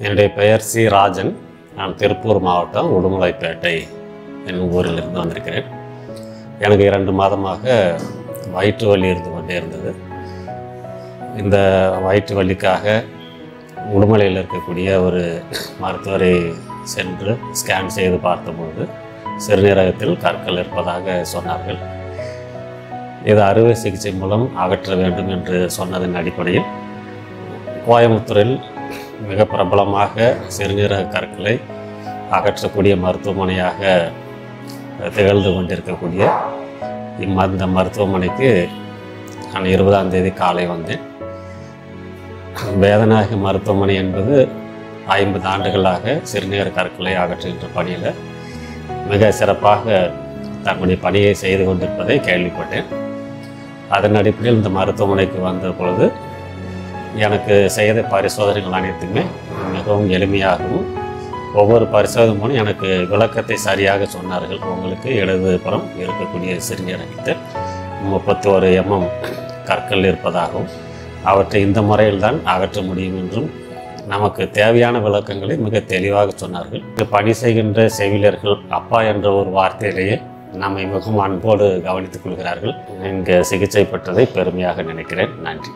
என்னுடைய பெயர் சி ராஜன். நான் திருப்பூர் மாவட்டம் உடுமலைப்பேட்டை என்னும் ஊரிலிருந்து வந்திருக்கிறேன். எனக்கு 2 மாதமாக வயிற்று வலி இருந்து கொண்டே இருந்தது. இந்த வயிற்று வலிக்காக உடுமலையில் இருக்கக்கூடிய ஒரு மருத்துவரை சென்று ஸ்கேன் செய்து பார்த்தபோது சிறுநீரகத்தில் கற்கள் இருப்பதாக சொன்னார்கள். இது அறுவை சிகிச்சை மூலம் அகற்ற வேண்டும் என்று சொன்னதன் அடிப்படையில் கோயம்புத்தூரில் மிக பிரபலமாக சிறுநீரக கற்களை அகற்றக்கூடிய மருத்துவமனையாக திகழ்ந்து கொண்டிருக்கக்கூடிய இந்த மருத்துவமனைக்கு நான் 20ஆம் தேதி காலை வந்தேன். வேதநாயக மருத்துவமனை என்பது 50 ஆண்டுகளாக சிறுநீரக கற்களை அகற்றுகின்ற பணியில் மிக சிறப்பாக தன்னுடைய பணியை செய்து கொண்டிருப்பதை கேள்விப்பட்டேன். அதன் அடிப்படையில் இந்த மருத்துவமனைக்கு வந்த பொழுது எனக்கு செய்த பரிசோதனைகள் அனைத்துமே மிகவும் எளிமையாகவும் ஒவ்வொரு பரிசோதனை மூலம் எனக்கு விளக்கத்தை சரியாக சொன்னார்கள். உங்களுக்கு இடதுபுறம் இருக்கக்கூடிய சிறுநீரகத்தில் 31 mm கற்கள் இருப்பதாகவும் அவற்றை இந்த முறையில் தான் அகற்ற முடியும் என்றும் நமக்கு தேவையான விளக்கங்களை மிக தெளிவாக சொன்னார்கள். பணி செய்கின்ற செவிலியர்கள் அப்பா என்ற ஒரு வார்த்தையிலேயே நம்மை மிகவும் அன்போடு கவனித்துக் கொள்கிறார்கள். இங்கே சிகிச்சை பெற்றதை பெருமையாக நினைக்கிறேன். நன்றி.